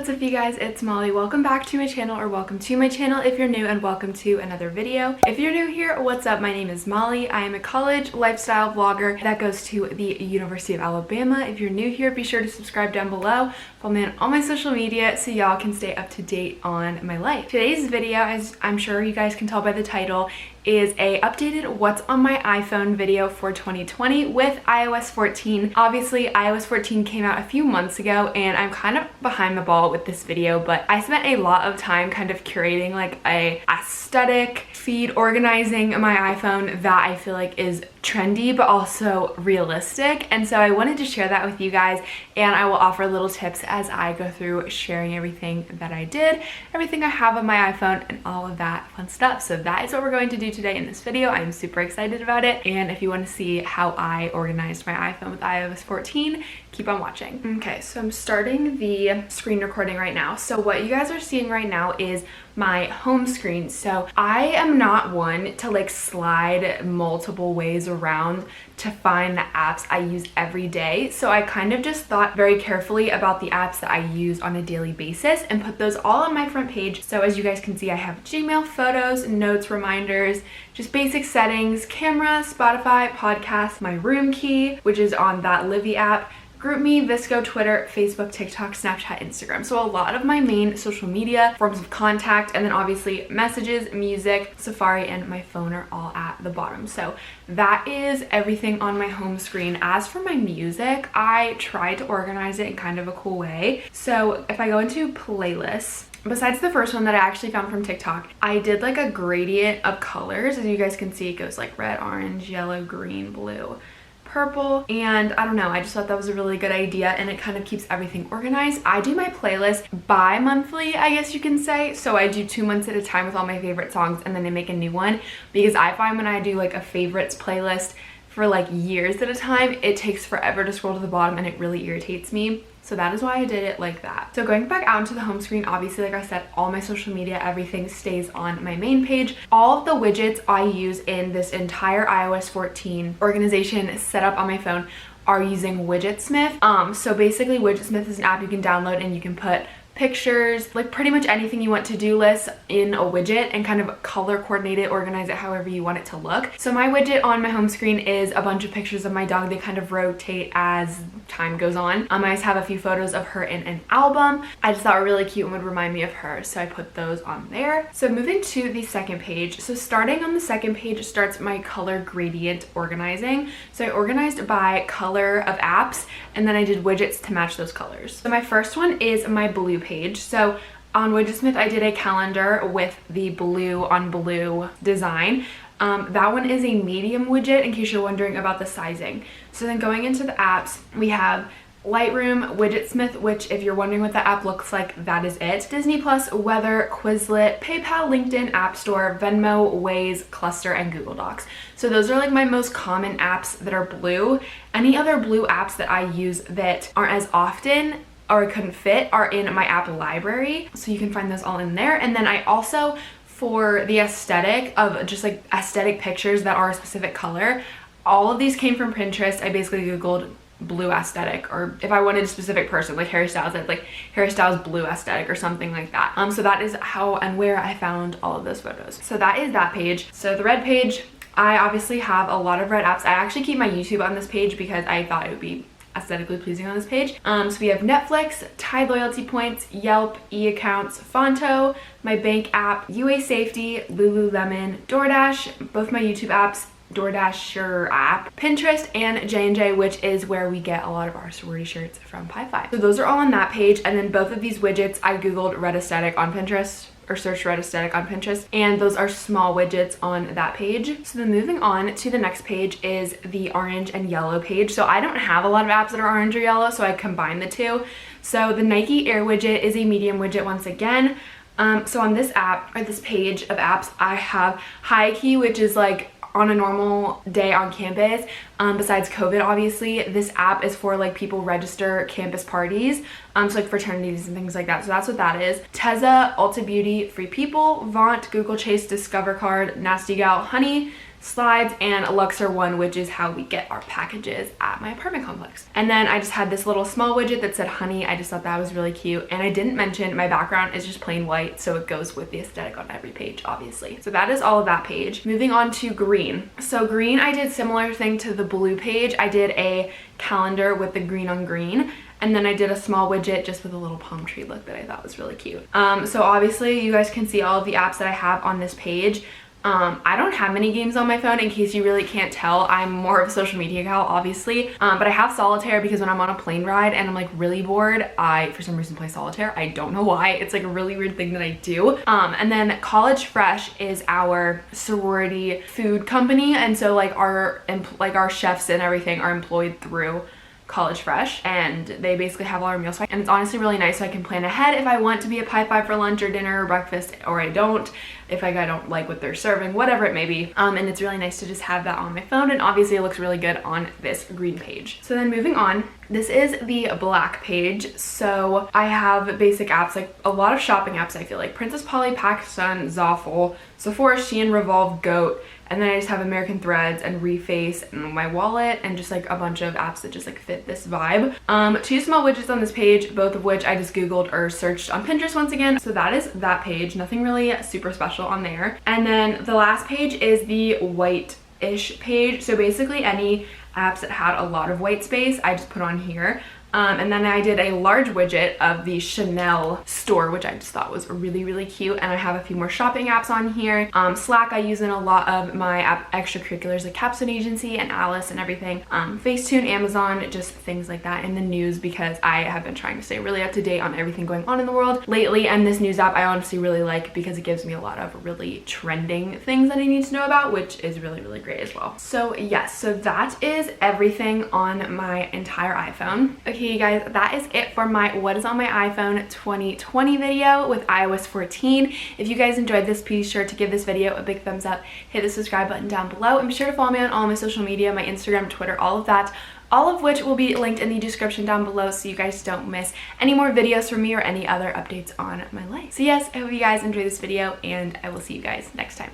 what's up you guys, it's Molly. Welcome back to my channel, or welcome to my channel if you're new, and welcome to another video. If you're new here, what's up? My name is Molly. I am a college lifestyle vlogger that goes to the University of Alabama. If you're new here, be sure to subscribe down below. Follow me on all my social media so y'all can stay up to date on my life. Today's video, as I'm sure you guys can tell by the title, is a updated what's on my iPhone video for 2020 with iOS 14. Obviously, iOS 14 came out a few months ago and I'm kind of behind the ball with this video, but I spent a lot of time kind of curating like a aesthetic feed, organizing my iPhone that I feel like is trendy but also realistic, and so I wanted to share that with you guys, and I will offer little tips as I go through sharing everything that I did, everything I have on my iPhone, and all of that fun stuff. So that is what we're going to do today in this video. I'm super excited about it, and if you want to see how I organized my iPhone with iOS 14, keep on watching. Okay, so I'm starting the screen recording right now. So what you guys are seeing right now is my home screen. So I am not one to like slide multiple ways around to find the apps I use every day. So I kind of just thought very carefully about the apps that I use on a daily basis and put those all on my front page. So as you guys can see, I have Gmail, photos, notes, reminders, just basic settings, camera, Spotify, podcast, my room key, which is on that Livy app, GroupMe, Visco, Twitter, Facebook, TikTok, Snapchat, Instagram. So a lot of my main social media forms of contact, and then obviously messages, music, Safari, and my phone are all at the bottom. So that is everything on my home screen. As for my music, I tried to organize it in kind of a cool way. So if I go into playlists, besides the first one that I actually found from TikTok, I did like a gradient of colors. As you guys can see, it goes like red, orange, yellow, green, blue, purple, and I don't know, I just thought that was a really good idea, and it kind of keeps everything organized. I do my playlist bi-monthly, I guess you can say, so I do 2 months at a time with all my favorite songs, and then I make a new one, because I find when I do like a favorites playlist for like years at a time, it takes forever to scroll to the bottom and it really irritates me. So that is why I did it like that. So going back out into the home screen, obviously, like I said, all my social media, everything stays on my main page. All of the widgets I use in this entire iOS 14 organization set up on my phone are using Widgetsmith. So basically Widgetsmith is an app you can download and you can put pictures, like pretty much anything you want to-do list in a widget and kind of color coordinate it, organize it however you want it to look. So my widget on my home screen is a bunch of pictures of my dog. They kind of rotate as time goes on. I just have a few photos of her in an album. I just thought were really cute and would remind me of her, so I put those on there. So moving to the second page. So starting on the second page starts my color gradient organizing. So I organized by color of apps, and then I did widgets to match those colors. So my first one is my blue page. So on Widgetsmith, I did a calendar with the blue on blue design. That one is a medium widget, in case you're wondering about the sizing. So then going into the apps, we have Lightroom, Widgetsmith, which if you're wondering what the app looks like, that is it. Disney Plus, Weather, Quizlet, PayPal, LinkedIn, App Store, Venmo, Waze, Cluster, and Google Docs. So those are like my most common apps that are blue. Any other blue apps that I use that aren't as often or couldn't fit are in my app library, so you can find those all in there. And then I also, for the aesthetic of just like aesthetic pictures that are a specific color, all of these came from Pinterest. I basically googled blue aesthetic, or if I wanted a specific person like Harry Styles, I'd like Harry Styles blue aesthetic or something like that. So that is how and where I found all of those photos. So that is that page. So the red page, I obviously have a lot of red apps. I actually keep my YouTube on this page because I thought it would be aesthetically pleasing on this page. So we have Netflix, Tide loyalty points, Yelp, e-accounts, Fonto, my bank app, UA Safety, Lululemon, DoorDash, both my YouTube apps, DoorDasher app, Pinterest, and J&J, which is where we get a lot of our sorority shirts from Pi-Fi. So those are all on that page, and then both of these widgets, I googled red aesthetic on Pinterest, or search red aesthetic on Pinterest, and those are small widgets on that page. So then moving on to the next page is the orange and yellow page. So I don't have a lot of apps that are orange or yellow, so I combined the two. So the Nike Air widget is a medium widget once again. So on this app, or this page of apps, I have High Key, which is like on a normal day on campus. Besides COVID, obviously, this app is for like people register campus parties, so like fraternities and things like that. So that's what that is. Tezza, Ulta Beauty, Free People, Vaunt, Google Chase, Discover Card, Nasty Gal, Honey, slides, and Luxor one, which is how we get our packages at my apartment complex. And then I just had this little small widget that said honey. I just thought that was really cute. And I didn't mention my background is just plain white, so it goes with the aesthetic on every page, obviously. So that is all of that page. Moving on to green. So green, I did similar thing to the blue page. I did a calendar with the green on green, and then I did a small widget just with a little palm tree look that I thought was really cute. So obviously you guys can see all of the apps that I have on this page. I don't have many games on my phone, in case you really can't tell. I'm more of a social media gal, obviously, but I have solitaire because when I'm on a plane ride and I'm like really bored, I for some reason play solitaire. I don't know why. It's like a really weird thing that I do. And then College Fresh is our sorority food company, and so like our chefs and everything are employed through College Fresh, and they basically have all our meals, and it's honestly really nice, so I can plan ahead if I want to be at Pi Fi for lunch or dinner or breakfast, or I don't, if I don't like what they're serving, whatever it may be. And it's really nice to just have that on my phone, and obviously it looks really good on this green page. So then moving on, this is the black page. So I have basic apps, like a lot of shopping apps, I feel like Princess Polly, PacSun, Zoffle, Sephora, Shein, Revolve, Goat, and then I just have American Threads and Reface and my wallet and just like a bunch of apps that just like fit this vibe. Two small widgets on this page, both of which I just Googled or searched on Pinterest once again. So that is that page, nothing really super special on there. And then the last page is the white-ish page. So basically any apps that had a lot of white space, I just put on here. And then I did a large widget of the Chanel store, which I just thought was really, really cute. And I have a few more shopping apps on here. Slack I use in a lot of my extracurriculars like Capstone Agency and Alice and everything. Facetune, Amazon, just things like that, in the news, because I have been trying to stay really up to date on everything going on in the world lately. And this news app I honestly really like because it gives me a lot of really trending things that I need to know about, which is really, really great as well. So yes, so that is everything on my entire iPhone. Okay, you guys, that is it for my what is on my iPhone 2020 video with iOS 14. If you guys enjoyed this, be sure to give this video a big thumbs up, hit the subscribe button down below, and be sure to follow me on all my social media, my Instagram, Twitter, all of that, all of which will be linked in the description down below, so you guys don't miss any more videos from me or any other updates on my life. So yes, I hope you guys enjoyed this video, and I will see you guys next time.